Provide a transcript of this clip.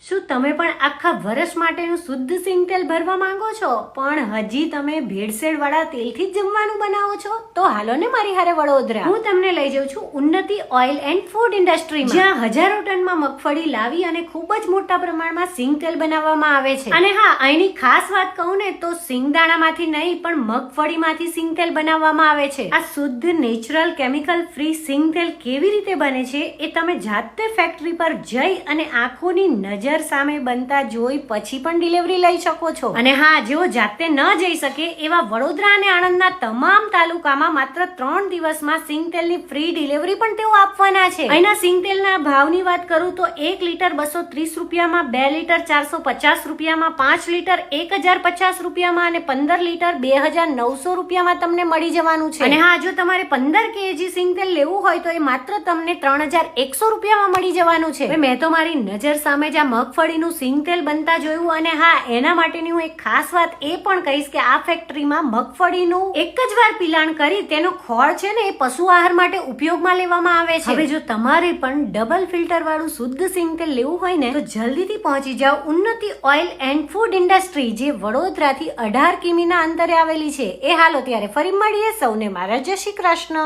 શું તમે પણ આખા વર્ષ માટેનું શુદ્ધ સિંગ તેલ ભરવા માંગો છો પણ હજી તમે ભેળસેળ વાળા તેલથી જ જમવાનું બનાવો છો? તો હાલો ને મારી હારે વડોદરા. હું તમને લઈ જાઉં છું ઉન્નતિ ઓઇલ એન્ડ ફૂડ ઇન્ડસ્ટ્રીમાં, જ્યાં હજારો ટનમાં મગફળી લાવી અને ખૂબ જ મોટા પ્રમાણમાં સિંગ તેલ બનાવવામાં આવે છે. અને હા, અહીંની ખાસ વાત કહું ને તો સિંગદાણામાંથી નહીં પણ મગફળીમાંથી સિંગ તેલ બનાવવામાં આવે છે. આ શુદ્ધ નેચરલ કેમિકલ ફ્રી સિંગ તેલ કેવી રીતે બને છે એ તમે જાતે ફેક્ટરી પર જઈ અને આંખોની નજર સામે બનતા જોઈ પછી પણ ડિલિવરી લઈ શકો છો. અને હા, જેઓ જાતે ન જઈ શકે એવા વડોદરા અને આણંદના તમામ તાલુકામાં માત્ર 3 દિવસમાં સિંગ તેલની ફ્રી ડિલિવરી પણ તેઓ આપવાના છે. અહીંના સિંગ તેલના ભાવની વાત કરું તો 1 લીટર 230 રૂપિયામાં, 2 લીટર 450 રૂપિયામાં, 5 લીટર 1050 રૂપિયામાં અને 15 લીટર 2900 રૂપિયામાં તમને મળી જવાનું છે. અને હા, જો તમારે 15 kg સિંગ તેલ લેવું હોય તો એ માત્ર તમને 3100 રૂપિયામાં મળી જવાનું છે. મેં તો મારી નજર સામે જ આ મગફળીનું સિંગ તેલ બનતા જોયું. અને હા, એના માટેની હું એક ખાસ વાત એ પણ કહીશ કે આ ફેક્ટરીમાં મગફળીનું એક જ વાર પિલાણ કરી તેનો ખોળ છે ને એ પશુ આહાર માટે ઉપયોગમાં લેવામાં આવે છે. હવે જો તમારે પણ ડબલ ફિલ્ટર વાળું શુદ્ધ સિંગ તેલ લેવું હોય ને તો જલ્દીથી પહોંચી જાઓ ઉન્નતિ ઓઇલ એન્ડ ફૂડ ઇન્ડસ્ટ્રી, જે વડોદરાથી 18 કિમીના અંતરે આવેલી છે. એ હાલો ત્યારે ફરી મળીએ. સૌને મારા જય શ્રી કૃષ્ણ.